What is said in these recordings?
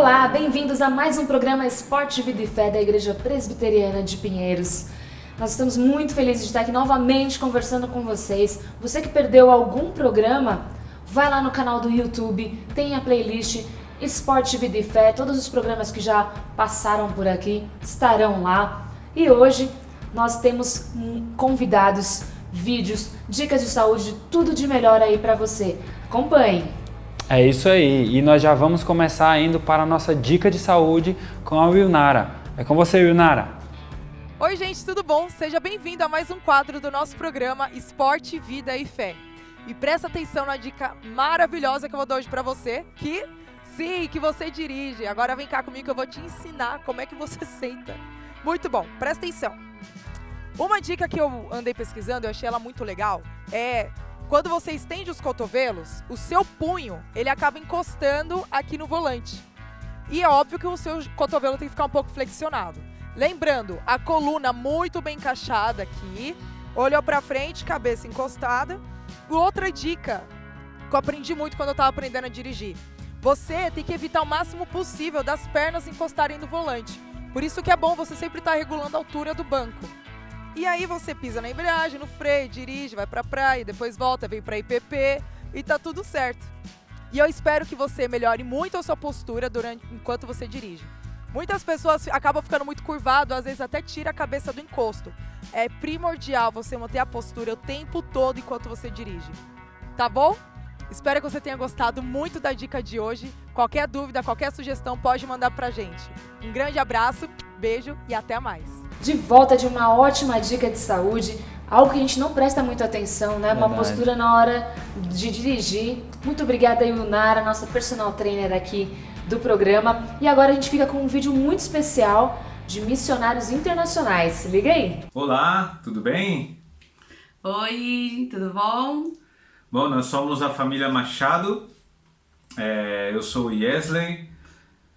Olá, bem-vindos a mais um programa Esporte, Vida e Fé da Igreja Presbiteriana de Pinheiros. Nós estamos muito felizes de estar aqui novamente conversando com vocês. Você que perdeu algum programa, vai lá no canal do YouTube, tem a playlist Esporte, Vida e Fé. Todos os programas que já passaram por aqui estarão lá. E hoje nós temos convidados, vídeos, dicas de saúde, tudo de melhor aí para você. Acompanhe! É isso aí, e nós já vamos começar indo para a nossa dica de saúde com a Wilnara. É com você, Wilnara. Oi gente, tudo bom? Seja bem-vindo a mais um quadro do nosso programa Esporte, Vida e Fé. E presta atenção na dica maravilhosa que eu vou dar hoje para você, que você dirige. Agora vem cá comigo que eu vou te ensinar como é que você senta. Muito bom, presta atenção. Uma dica que eu andei pesquisando, eu achei ela muito legal, é... Quando você estende os cotovelos, o seu punho, ele acaba encostando aqui no volante. E é óbvio que o seu cotovelo tem que ficar um pouco flexionado. Lembrando, a coluna muito bem encaixada aqui, olhou pra frente, cabeça encostada. Outra dica que eu aprendi muito quando eu estava aprendendo a dirigir. Você tem que evitar o máximo possível das pernas encostarem no volante. Por isso que é bom você sempre estar regulando a altura do banco. E aí você pisa na embreagem, no freio, dirige, vai pra praia, depois volta, vem pra IPP e tá tudo certo. E eu espero que você melhore muito a sua postura enquanto você dirige. Muitas pessoas acabam ficando muito curvado, às vezes até tira a cabeça do encosto. É primordial você manter a postura o tempo todo enquanto você dirige. Tá bom? Espero que você tenha gostado muito da dica de hoje. Qualquer dúvida, qualquer sugestão, pode mandar pra gente. Um grande abraço, beijo e até mais. De volta de uma ótima dica de saúde, algo que a gente não presta muita atenção, né? Uma postura na hora de dirigir. Muito obrigada, Wilnara, nossa personal trainer aqui do programa. E agora a gente fica com um vídeo muito especial de missionários internacionais. Se liga aí! Olá, tudo bem? Oi, tudo bom? Bom, nós somos a família Machado. Eu sou o Yesley.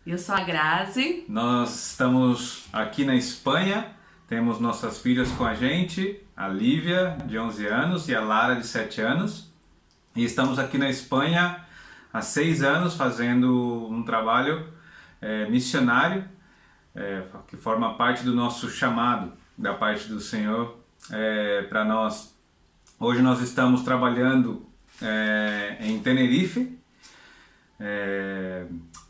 Eu sou a Grazi. Nós estamos aqui na Espanha, temos nossas filhas com a gente, a Lívia, de 11 anos, e a Lara, de 7 anos. E estamos aqui na Espanha há 6 anos fazendo um trabalho missionário, que forma parte do nosso chamado, da parte do Senhor para nós. Hoje nós estamos trabalhando em Tenerife,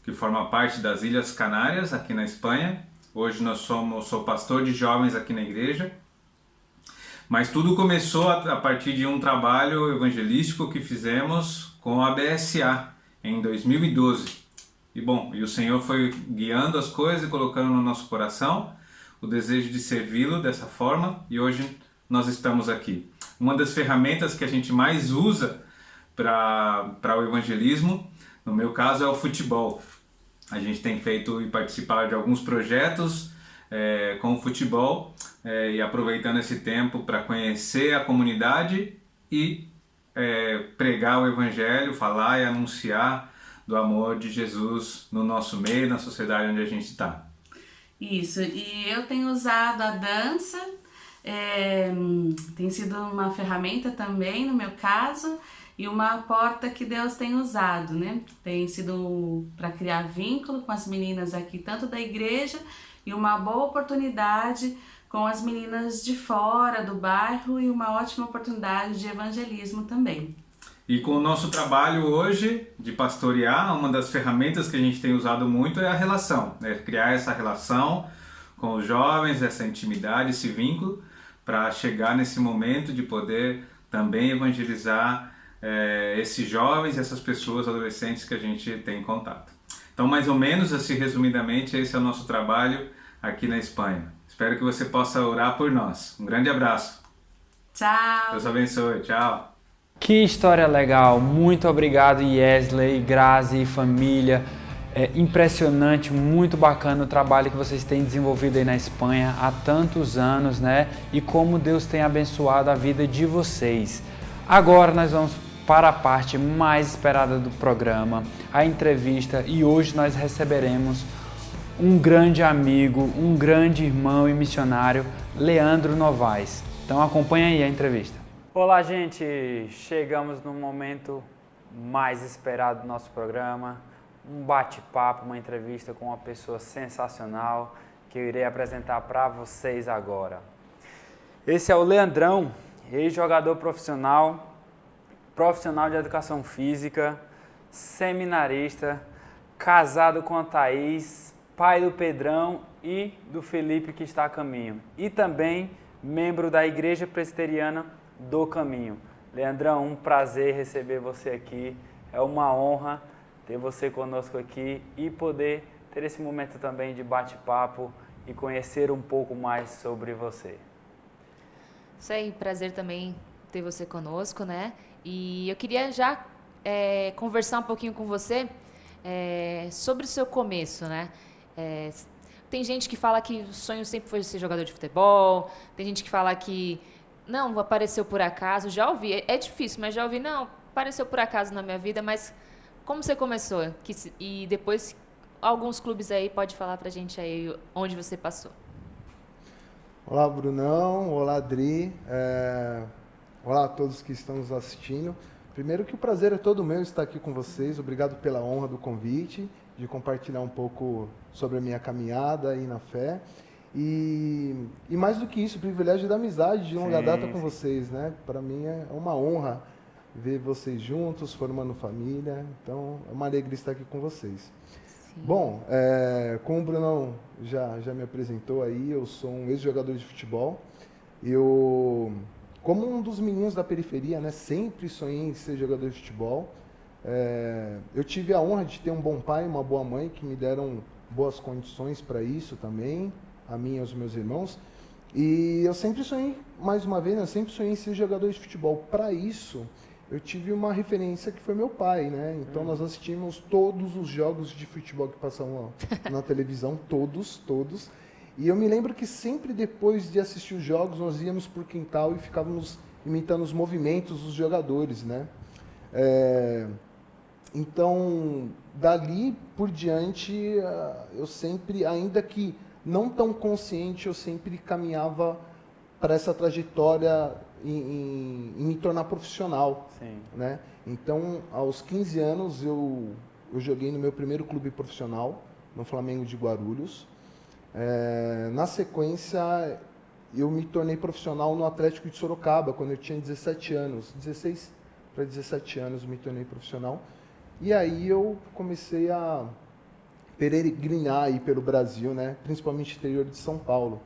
que forma parte das Ilhas Canárias, aqui na Espanha. Hoje sou pastor de jovens aqui na igreja. Mas tudo começou a partir de um trabalho evangelístico que fizemos com a BSA em 2012. E o Senhor foi guiando as coisas e colocando no nosso coração o desejo de servi-lo dessa forma, e hoje nós estamos aqui. Uma das ferramentas que a gente mais usa para o evangelismo, no meu caso, é o futebol. A gente tem feito e participado de alguns projetos com o futebol e aproveitando esse tempo para conhecer a comunidade e pregar o evangelho, falar e anunciar do amor de Jesus no nosso meio, na sociedade onde a gente está. Isso, e eu tenho usado a dança, tem sido uma ferramenta também no meu caso, e uma porta que Deus tem usado, né? Tem sido para criar vínculo com as meninas aqui, tanto da igreja, e uma boa oportunidade com as meninas de fora do bairro, e uma ótima oportunidade de evangelismo também. E com o nosso trabalho hoje de pastorear, uma das ferramentas que a gente tem usado muito é a relação, né? Criar essa relação com os jovens, essa intimidade, esse vínculo, para chegar nesse momento de poder também evangelizar esses jovens, essas pessoas, adolescentes que a gente tem em contato. Então, mais ou menos, assim, resumidamente, esse é o nosso trabalho aqui na Espanha. Espero que você possa orar por nós. Um grande abraço. Tchau! Deus abençoe. Tchau! Que história legal! Muito obrigado, Yesley, Grazi e família. É impressionante, muito bacana o trabalho que vocês têm desenvolvido aí na Espanha há tantos anos, né? E como Deus tem abençoado a vida de vocês. Agora nós vamos para a parte mais esperada do programa, a entrevista, e hoje nós receberemos um grande amigo, um grande irmão e missionário, Leandro Novaes. Então acompanha aí a entrevista. Olá, gente! Chegamos no momento mais esperado do nosso programa, um bate-papo, uma entrevista com uma pessoa sensacional que eu irei apresentar para vocês agora. Esse é o Leandrão, ex-jogador profissional de educação física, seminarista, casado com a Thaís, pai do Pedrão e do Felipe que está a caminho. E também membro da Igreja Presbiteriana do Caminho. Leandrão, um prazer receber você aqui. É uma honra ter você conosco aqui e poder ter esse momento também de bate-papo e conhecer um pouco mais sobre você. Isso aí, prazer também ter você conosco, né? E eu queria já conversar um pouquinho com você sobre o seu começo, né? Tem gente que fala que o sonho sempre foi ser jogador de futebol, tem gente que fala que não, apareceu por acaso, já ouvi, é difícil, mas já ouvi, não, apareceu por acaso na minha vida, mas como você começou? E depois, alguns clubes aí, pode falar pra gente aí onde você passou. Olá, Brunão, olá, Adri, olá a todos que estão nos assistindo. Primeiro que o prazer é todo meu estar aqui com vocês, obrigado pela honra do convite, de compartilhar um pouco sobre a minha caminhada aí na fé. E mais do que isso, o privilégio da amizade de longa data com vocês, né? Para mim é uma honra ver vocês juntos, formando família. Então, é uma alegria estar aqui com vocês. Sim. Bom, como o Brunão já me apresentou aí, eu sou um ex-jogador de futebol. Eu, como um dos meninos da periferia, né, sempre sonhei em ser jogador de futebol. Eu tive a honra de ter um bom pai e uma boa mãe que me deram boas condições para isso também, a mim e aos meus irmãos. E eu sempre sonhei, mais uma vez, eu sempre sonhei em ser jogador de futebol. Para isso, eu tive uma referência que foi meu pai, né? Então nós assistimos todos os jogos de futebol que passavam na televisão, todos. E eu me lembro que sempre depois de assistir os jogos, nós íamos para o quintal e ficávamos imitando os movimentos dos jogadores, né? Então, dali por diante, eu sempre, ainda que não tão consciente, eu sempre caminhava para essa trajetória em me tornar profissional. Sim. Né? Então, aos 15 anos, eu joguei no meu primeiro clube profissional, no Flamengo de Guarulhos. Na sequência, eu me tornei profissional no Atlético de Sorocaba, quando eu tinha 17 anos. 16 para 17 anos, eu me tornei profissional. E aí eu comecei a peregrinar aí pelo Brasil, né? Principalmente interior de São Paulo.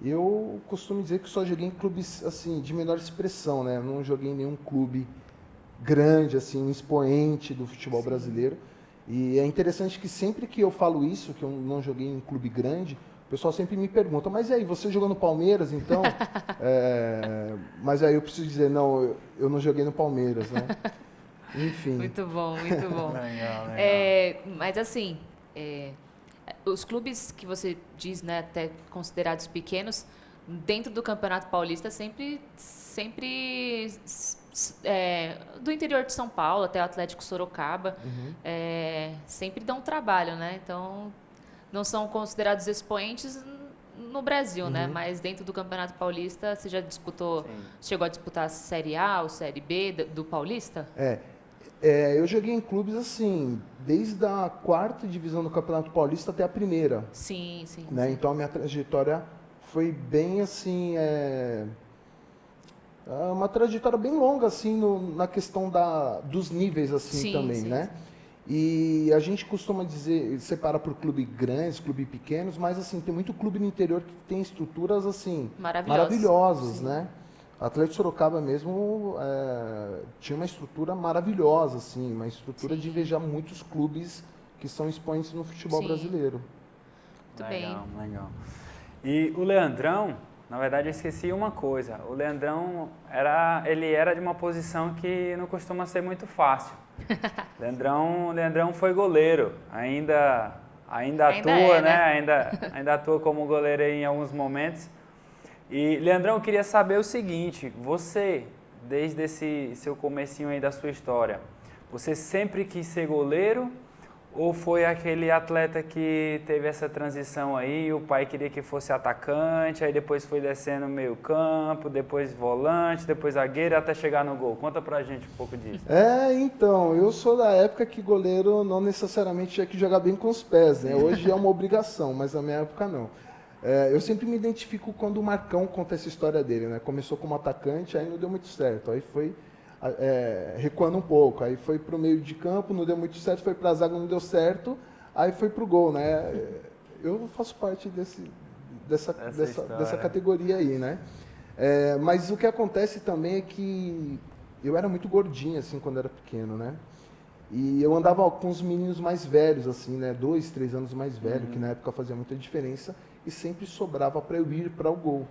Eu costumo dizer que só joguei em clubes assim, de menor expressão, né? Eu não joguei em nenhum clube grande, assim, um expoente do futebol brasileiro. E é interessante que sempre que eu falo isso, que eu não joguei em um clube grande, o pessoal sempre me pergunta, mas e aí, você jogou no Palmeiras, então? Mas aí eu preciso dizer, não, eu não joguei no Palmeiras, né? Enfim. Muito bom, muito bom. Legal. Mas assim, os clubes que você diz, né, até considerados pequenos, dentro do Campeonato Paulista, sempre do interior de São Paulo até o Atlético Sorocaba, sempre dão trabalho, né? Então, não são considerados expoentes no Brasil, né? Mas dentro do Campeonato Paulista, você já disputou, chegou a disputar a Série A ou Série B do Paulista? Eu joguei em clubes assim, desde a 4ª divisão do Campeonato Paulista até a 1ª. Sim. Né? Então a minha trajetória foi bem assim, uma trajetória bem longa assim na questão dos níveis assim também, né? E a gente costuma dizer, separa por clube grandes, clube pequenos, mas assim, tem muito clube no interior que tem estruturas assim maravilhosas, né? O Atlético Sorocaba mesmo tinha uma estrutura maravilhosa, assim, uma estrutura de invejar muitos clubes que são expoentes no futebol brasileiro. Muito bem. Legal. E o Leandrão, na verdade, eu esqueci uma coisa. O Leandrão ele era de uma posição que não costuma ser muito fácil. Leandrão foi goleiro, ainda atua, né? Ainda atua como goleiro em alguns momentos. E, Leandrão, eu queria saber o seguinte, você, desde esse seu comecinho aí da sua história, você sempre quis ser goleiro Ou foi aquele atleta que teve essa transição aí, o pai queria que fosse atacante, aí depois foi descendo meio campo, depois volante, depois zagueiro, até chegar no gol? Conta pra gente um pouco disso. Então, eu sou da época que goleiro não necessariamente tinha que jogar bem com os pés, né? Hoje é uma obrigação, mas na minha época não. Eu sempre me identifico quando o Marcão conta essa história dele, né? Começou como atacante, aí não deu muito certo, aí foi recuando um pouco, aí foi para o meio de campo, não deu muito certo, foi para a zaga, não deu certo, aí foi para o gol, né? Eu faço parte dessa categoria aí, né? Mas o que acontece também é que eu era muito gordinho, assim, quando era pequeno, né? E eu andava com os meninos mais velhos, assim, né? 2, 3 anos mais velho, que na época fazia muita diferença, e sempre sobrava para eu ir para o gol.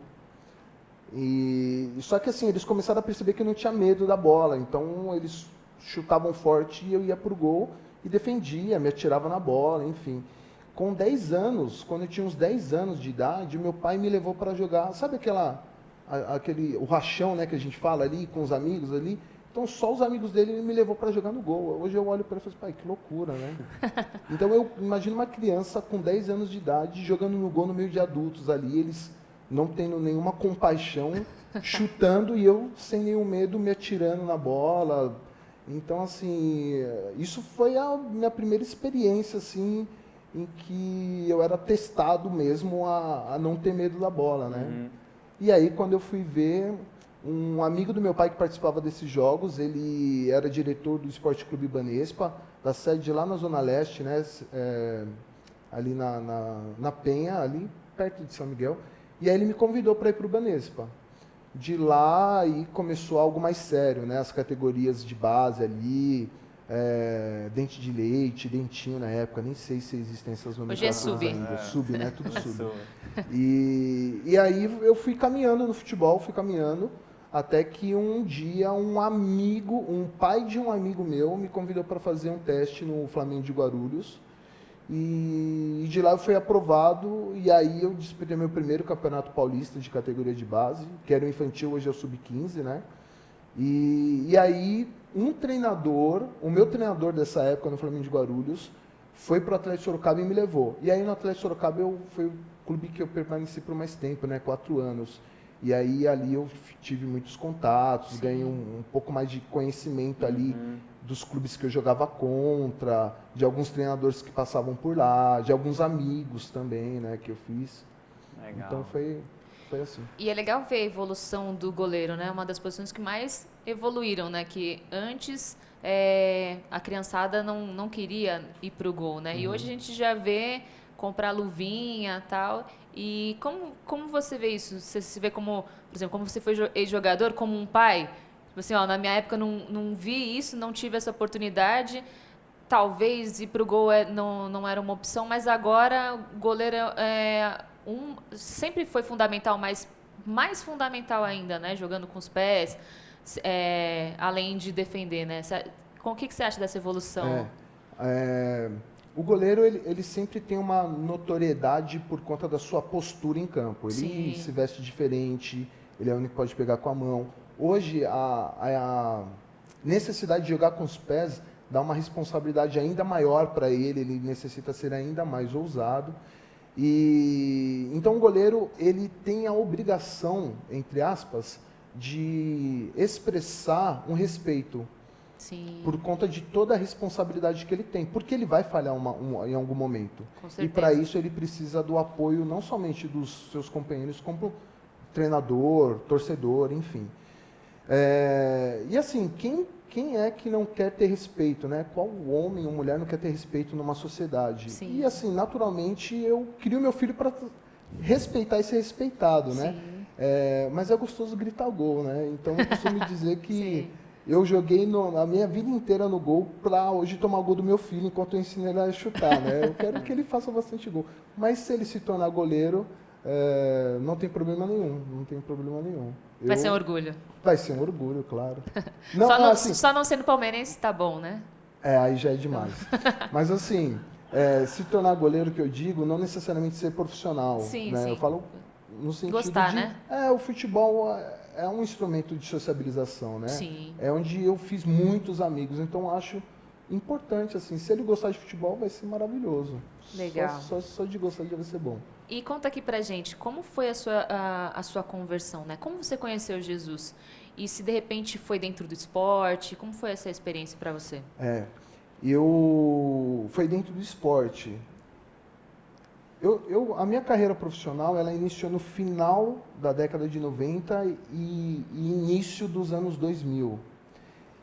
Só que assim, eles começaram a perceber que eu não tinha medo da bola, então eles chutavam forte e eu ia pro gol e defendia, me atirava na bola, enfim. Com 10 anos, quando eu tinha uns 10 anos de idade, meu pai me levou para jogar, sabe o rachão, né, que a gente fala ali, com os amigos ali? Então só os amigos dele ele me levou para jogar no gol. Hoje eu olho para ele e falo, pai, que loucura, né? Então eu imagino uma criança com 10 anos de idade jogando no gol no meio de adultos ali, eles não tendo nenhuma compaixão, chutando e eu sem nenhum medo me atirando na bola. Então, assim, isso foi a minha primeira experiência, assim, em que eu era testado mesmo a não ter medo da bola, né? E aí, quando eu fui ver, um amigo do meu pai que participava desses jogos, ele era diretor do Esporte Clube Banespa, da sede lá na Zona Leste, né? Ali na Penha, ali perto de São Miguel. E aí ele me convidou para ir para o Banespa. De lá aí começou algo mais sério, né? As categorias de base ali, dente de leite, dentinho na época, nem sei se existem essas nomenclaturas ainda. Sub, né? Tudo sub. E aí eu fui caminhando no futebol, até que um dia um pai de um amigo meu me convidou para fazer um teste no Flamengo de Guarulhos. E de lá eu fui aprovado, e aí eu disputei meu primeiro campeonato paulista de categoria de base, que era o infantil, hoje é o sub-15, né? E aí o meu treinador dessa época no Flamengo de Guarulhos, foi para o Atlético Sorocaba e me levou. E aí no Atlético Sorocaba foi o clube que eu permaneci por mais tempo, né? 4 anos. E aí ali eu tive muitos contatos, ganhei um pouco mais de conhecimento ali dos clubes que eu jogava contra, de alguns treinadores que passavam por lá, de alguns amigos também, né, que eu fiz. Legal. Então foi assim. E é legal ver a evolução do goleiro, né? Uma das posições que mais evoluíram, né? Que antes a criançada não queria ir pro gol, né? E hoje a gente já vê comprar luvinha e tal. E como você vê isso? Você se vê como, por exemplo, como você foi ex-jogador, como um pai? Tipo assim, na minha época não vi isso, não tive essa oportunidade. Talvez ir pro gol não era uma opção, mas agora o goleiro sempre foi fundamental, mas mais fundamental ainda, né? Jogando com os pés, além de defender, né? O que você acha dessa evolução? O goleiro, ele sempre tem uma notoriedade por conta da sua postura em campo. Ele se veste diferente, ele é o único que pode pegar com a mão. Hoje, a necessidade de jogar com os pés dá uma responsabilidade ainda maior para ele necessita ser ainda mais ousado. Então, o goleiro, ele tem a obrigação, entre aspas, de expressar um respeito. Sim. Por conta de toda a responsabilidade que ele tem, porque ele vai falhar em algum momento. Com certeza. E para isso ele precisa do apoio não somente dos seus companheiros, como treinador, torcedor, enfim. E assim, quem é que não quer ter respeito, né? Qual homem ou mulher não quer ter respeito numa sociedade? Sim. E assim, naturalmente, eu crio meu filho para respeitar e ser respeitado, né? Mas é gostoso gritar gol, né? Então eu costumo dizer que eu joguei a minha vida inteira no gol para hoje tomar o gol do meu filho enquanto eu ensino ele a chutar, né? Eu quero que ele faça bastante gol. Mas se ele se tornar goleiro, não tem problema nenhum. Não tem problema nenhum. Vai ser um orgulho. Vai ser um orgulho, claro. Só não sendo palmeirense tá bom, né? Aí já é demais. Mas assim, se tornar goleiro, que eu digo, não necessariamente ser profissional. Sim, né? sim. Eu falo no sentido Gostar, de... né? O futebol é um instrumento de sociabilização, né? Sim. É onde eu fiz muitos amigos, então acho importante, assim. Se ele gostar de futebol, vai ser maravilhoso. Legal. Só de gostar já vai ser bom. E conta aqui pra gente, como foi a sua conversão, né? Como você conheceu Jesus? E se de repente foi dentro do esporte, como foi essa experiência para você? Foi dentro do esporte. A minha carreira profissional, ela iniciou no final da década de 90 e início dos anos 2000.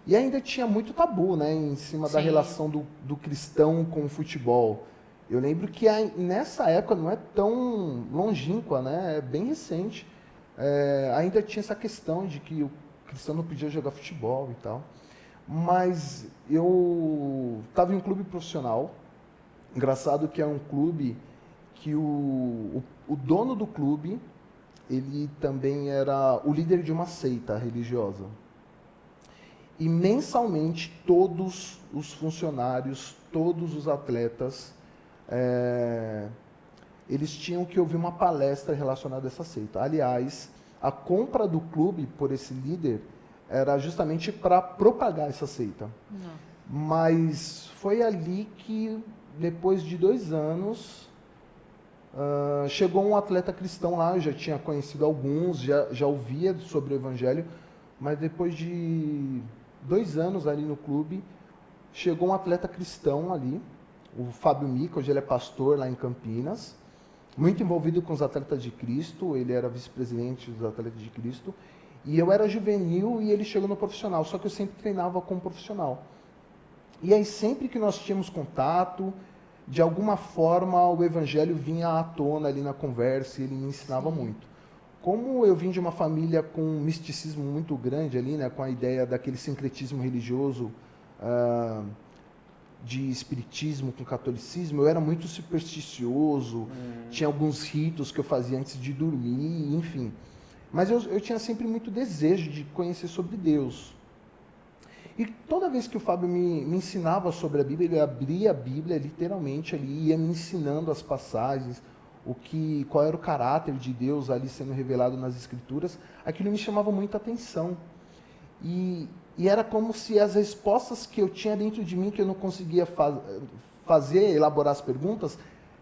E ainda tinha muito tabu, né, em cima da relação do cristão com o futebol. Eu lembro que nessa época, não é tão longínqua, né, é bem recente, ainda tinha essa questão de que o cristão não podia jogar futebol e tal. Mas eu estava em um clube profissional. Engraçado que é um clube que o dono do clube, ele também era o líder de uma seita religiosa. E mensalmente todos os funcionários, todos os atletas, eles tinham que ouvir uma palestra relacionada a essa seita. Aliás, a compra do clube por esse líder era justamente para propagar essa seita. Não. Mas foi ali que, depois de 2 anos, chegou um atleta cristão lá. Eu já tinha conhecido alguns, já ouvia sobre o evangelho, mas depois de 2 anos ali no clube, chegou um atleta cristão ali, o Fábio Mica. Hoje ele é pastor lá em Campinas, muito envolvido com os atletas de Cristo. Ele era vice-presidente dos atletas de Cristo. E eu era juvenil e ele chegou no profissional, só que eu sempre treinava como profissional. E aí sempre que nós tínhamos contato, de alguma forma o evangelho vinha à tona ali na conversa e ele me ensinava muito. Como eu vim de uma família com um misticismo muito grande ali, né, com a ideia daquele sincretismo religioso, de espiritismo com catolicismo, eu era muito supersticioso, tinha alguns ritos que eu fazia antes de dormir, enfim. Mas eu tinha sempre muito desejo de conhecer sobre Deus. E toda vez que o Fábio me ensinava sobre a Bíblia, ele abria a Bíblia literalmente ali, ia me ensinando as passagens, qual era o caráter de Deus ali sendo revelado nas Escrituras. Aquilo me chamava muita atenção. E era como se as respostas que eu tinha dentro de mim, que eu não conseguia fazer, elaborar as perguntas,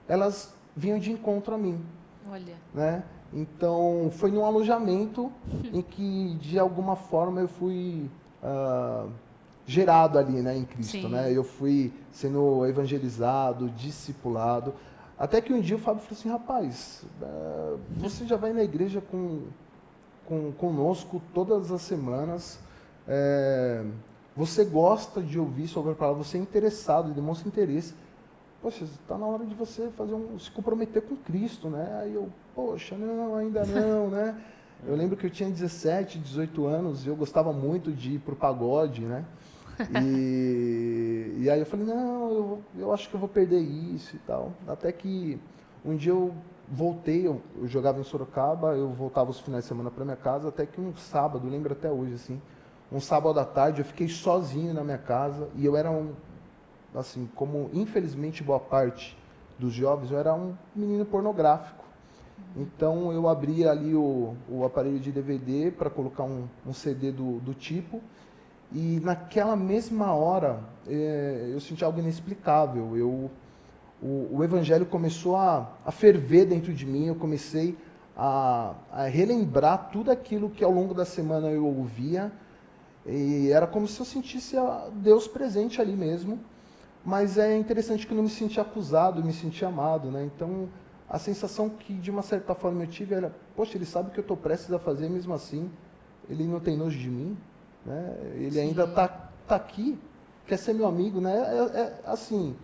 elas vinham de encontro a mim. Olha. Né? Então, foi num alojamento em que, de alguma forma, eu fui gerado ali, né, em Cristo. Né? Eu fui sendo evangelizado, discipulado. Até que um dia o Fábio falou assim: rapaz, você já vai na igreja conosco todas as semanas, você gosta de ouvir sobre a palavra, você é interessado, demonstra interesse. Poxa, está na hora de você se comprometer com Cristo, né? Aí eu, poxa, não, ainda não, né? Eu lembro que eu tinha 17, 18 anos e eu gostava muito de ir pro pagode, né? E aí eu falei, não, eu acho que eu vou perder isso e tal. Até que um dia eu voltei, eu jogava em Sorocaba, eu voltava os finais de semana para minha casa, até que um sábado, lembro até hoje, assim, um sábado à tarde, eu fiquei sozinho na minha casa e eu era assim, como infelizmente boa parte dos jovens, eu era um menino pornográfico. Então eu abria ali o aparelho de DVD para colocar um CD do tipo, e naquela mesma hora eu senti algo inexplicável. O evangelho começou a ferver dentro de mim, eu comecei a relembrar tudo aquilo que ao longo da semana eu ouvia, e era como se eu sentisse Deus presente ali mesmo. Mas é interessante que eu não me senti acusado, eu me senti amado, né? Então, a sensação que, de uma certa forma, eu tive era, poxa, ele sabe o que eu estou prestes a fazer, mesmo assim, ele não tem nojo de mim, né? Ele ainda está aqui, quer ser meu amigo, né? Assim,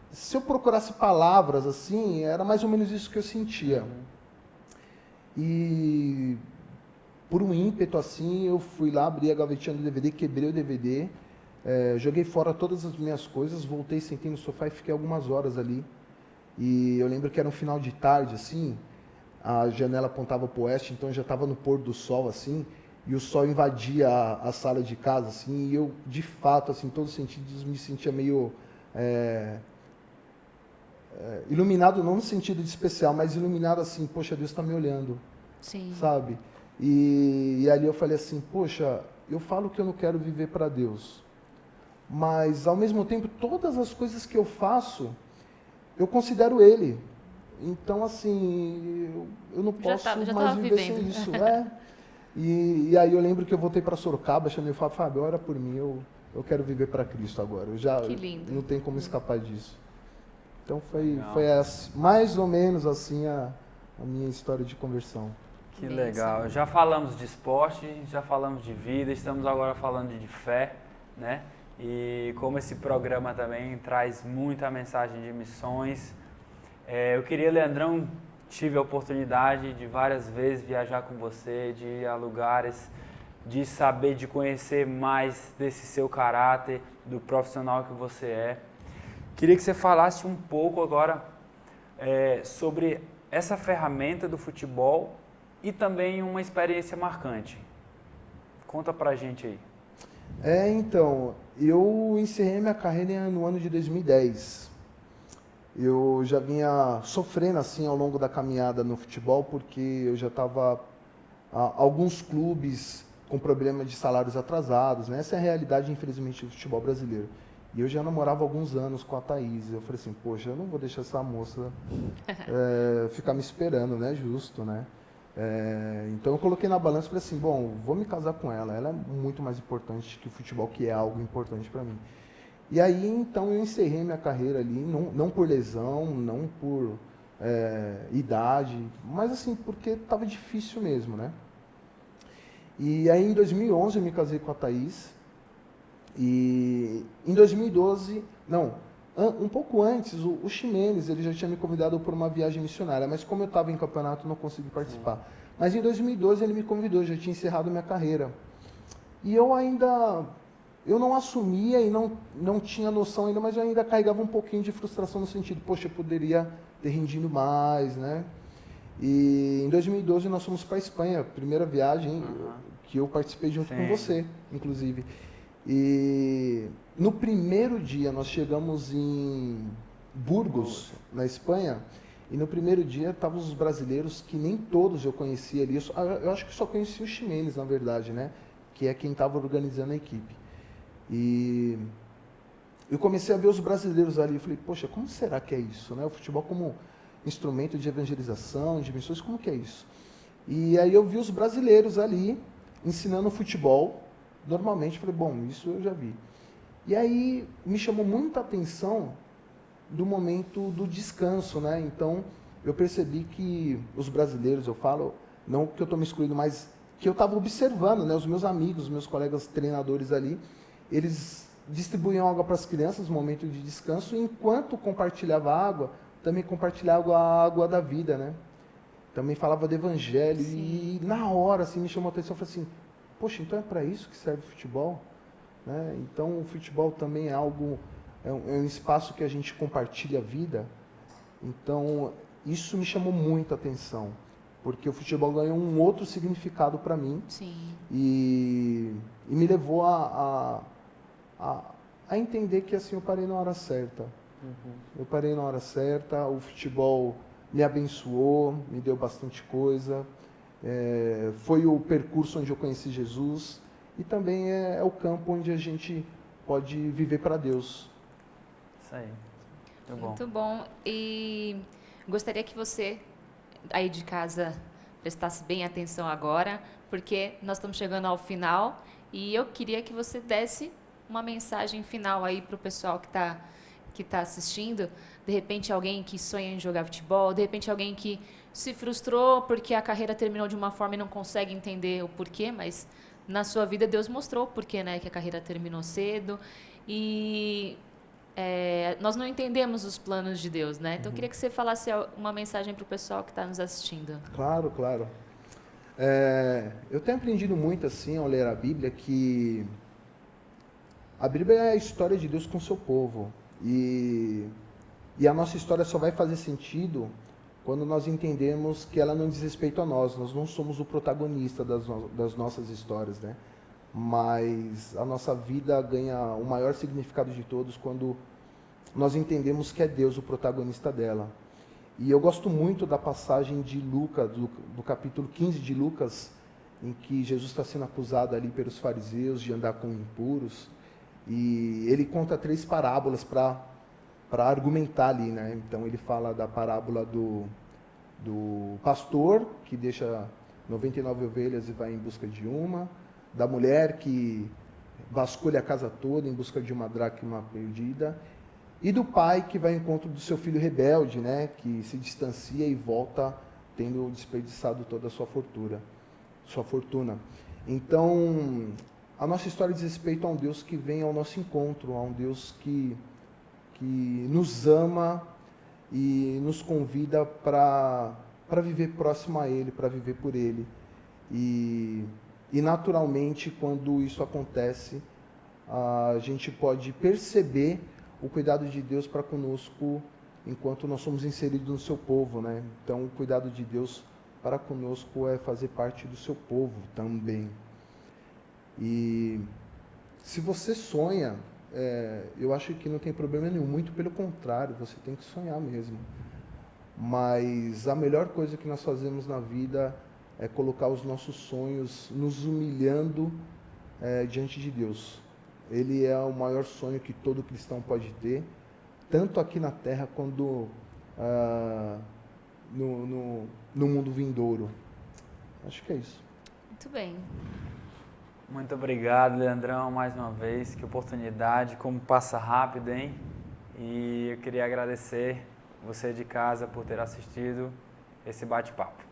se eu procurasse palavras, assim, era mais ou menos isso que eu sentia. E, por um ímpeto, assim, eu fui lá, abri a gavetinha do DVD, quebrei o DVD, joguei fora todas as minhas coisas, voltei, sentei no sofá e fiquei algumas horas ali. E eu lembro que era um final de tarde, assim, a janela apontava para o oeste, então eu já estava no pôr do sol, assim, e o sol invadia a sala de casa, assim, e eu, de fato, assim, em todos os sentidos, me sentia meio iluminado, não no sentido de especial, mas iluminado assim, poxa, Deus está me olhando, sabe? E ali eu falei assim, poxa, eu falo que eu não quero viver para Deus, mas ao mesmo tempo todas as coisas que eu faço, eu considero Ele. Então, assim, eu não posso mais viver sem isso. E aí eu lembro que eu voltei para Sorocaba, chamei o Fábio, ora por mim, eu quero viver para Cristo agora. Que lindo. Não tem como escapar disso. Então foi mais ou menos assim a minha história de conversão. Que legal. Já falamos de esporte, já falamos de vida, estamos agora falando de fé, né? E como esse programa também traz muita mensagem de missões, eu queria, Leandrão, tive a oportunidade de várias vezes viajar com você, de ir a lugares, de saber, de conhecer mais desse seu caráter, do profissional que você é. Queria que você falasse um pouco agora sobre essa ferramenta do futebol e também uma experiência marcante. Conta pra gente aí. Então, eu encerrei minha carreira no ano de 2010. Eu já vinha sofrendo assim ao longo da caminhada no futebol, porque eu já estava alguns clubes com problema de salários atrasados, né? Essa é a realidade, infelizmente, do futebol brasileiro. E eu já namorava há alguns anos com a Thaís. Eu falei assim, poxa, eu não vou deixar essa moça ficar me esperando, né? Justo, né? Então eu coloquei na balança e falei assim, bom, vou me casar com ela. Ela é muito mais importante que o futebol, que é algo importante para mim. E aí, então, eu encerrei minha carreira ali, não por lesão, não por idade, mas assim, porque estava difícil mesmo, né? E aí, em 2011, eu me casei com a Thaís. E em 2012, um pouco antes, o Ximenes, ele já tinha me convidado por uma viagem missionária, mas como eu estava em campeonato, não consegui participar. Mas em 2012 ele me convidou, já tinha encerrado minha carreira. E eu não assumia e não tinha noção ainda, mas eu ainda carregava um pouquinho de frustração no sentido, poxa, eu poderia ter rendido mais, né? E em 2012 nós fomos para a Espanha, primeira viagem que eu participei junto com você, inclusive. E no primeiro dia nós chegamos em Burgos, na Espanha, e no primeiro dia estavam os brasileiros que nem todos eu conhecia ali. Eu acho que só conhecia o Ximenes, na verdade, né? Que é quem estava organizando a equipe. E eu comecei a ver os brasileiros ali e falei, poxa, como será que é isso, né? O futebol como instrumento de evangelização, de missões, como que é isso? E aí eu vi os brasileiros ali ensinando futebol. Normalmente, falei, bom, isso eu já vi. E aí me chamou muita atenção do momento do descanso, né? Então, eu percebi que os brasileiros, eu falo, não que eu estou me excluindo, mas que eu estava observando, né? Os meus amigos, os meus colegas treinadores ali, eles distribuíam água para as crianças no momento de descanso, e enquanto compartilhava água, também compartilhava a água da vida, né? Também falava do evangelho. Sim. E na hora, assim, me chamou a atenção, eu falei assim, poxa, então é para isso que serve o futebol? Né? Então o futebol também é algo, é um espaço que a gente compartilha a vida. Então isso me chamou muita atenção, porque o futebol ganhou um outro significado para mim. Sim. E me levou a entender que assim eu parei na hora certa. Eu parei na hora certa, o futebol me abençoou, me deu bastante coisa. Foi o percurso onde eu conheci Jesus e também é o campo onde a gente pode viver para Deus. Isso aí. Muito bom. Muito bom. E gostaria que você, aí de casa, prestasse bem atenção agora, porque nós estamos chegando ao final e eu queria que você desse uma mensagem final aí para o pessoal que tá assistindo. De repente alguém que sonha em jogar futebol, de repente alguém que se frustrou porque a carreira terminou de uma forma e não consegue entender o porquê, mas na sua vida Deus mostrou o porquê, né, que a carreira terminou cedo e nós não entendemos os planos de Deus, né? Então eu queria que você falasse uma mensagem para o pessoal que está nos assistindo. Claro, claro. Eu tenho aprendido muito assim ao ler a Bíblia que a Bíblia é a história de Deus com o seu povo e a nossa história só vai fazer sentido quando nós entendemos que ela não diz respeito a nós não somos o protagonista das nossas histórias, né? Mas a nossa vida ganha o maior significado de todos quando nós entendemos que é Deus o protagonista dela. E eu gosto muito da passagem de Lucas, do capítulo 15 de Lucas, em que Jesus está sendo acusado ali pelos fariseus de andar com impuros. E ele conta 3 parábolas para argumentar ali, né? Então ele fala da parábola do pastor, que deixa 99 ovelhas e vai em busca de uma, da mulher que vasculha a casa toda em busca de uma dracma perdida, e do pai que vai ao encontro do seu filho rebelde, né? Que se distancia e volta tendo desperdiçado toda a sua fortuna. Então, a nossa história diz respeito a um Deus que vem ao nosso encontro, a um Deus que nos ama e nos convida para viver próximo a Ele, para viver por Ele. E naturalmente, quando isso acontece, a gente pode perceber o cuidado de Deus para conosco enquanto nós somos inseridos no seu povo, né? Então, o cuidado de Deus para conosco é fazer parte do seu povo também. E se você sonha, eu acho que não tem problema nenhum, muito pelo contrário, você tem que sonhar mesmo. Mas a melhor coisa que nós fazemos na vida é colocar os nossos sonhos nos humilhando diante de Deus. Ele é o maior sonho que todo cristão pode ter, tanto aqui na terra quanto no mundo vindouro. Acho que é isso. Muito bem. Muito obrigado, Leandrão, mais uma vez. Que oportunidade, como passa rápido, hein? E eu queria agradecer você de casa por ter assistido esse bate-papo.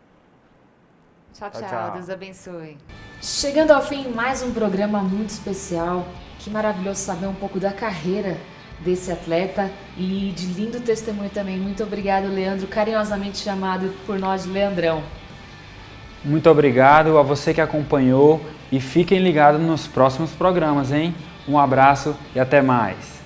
Tchau, Tchau, tchau. tchau. Deus abençoe. Chegando ao fim, mais um programa muito especial. Que maravilhoso saber um pouco da carreira desse atleta e de lindo testemunho também. Muito obrigado, Leandro, carinhosamente chamado por nós de Leandrão. Muito obrigado a você que acompanhou e fiquem ligados nos próximos programas, hein? Um abraço e até mais.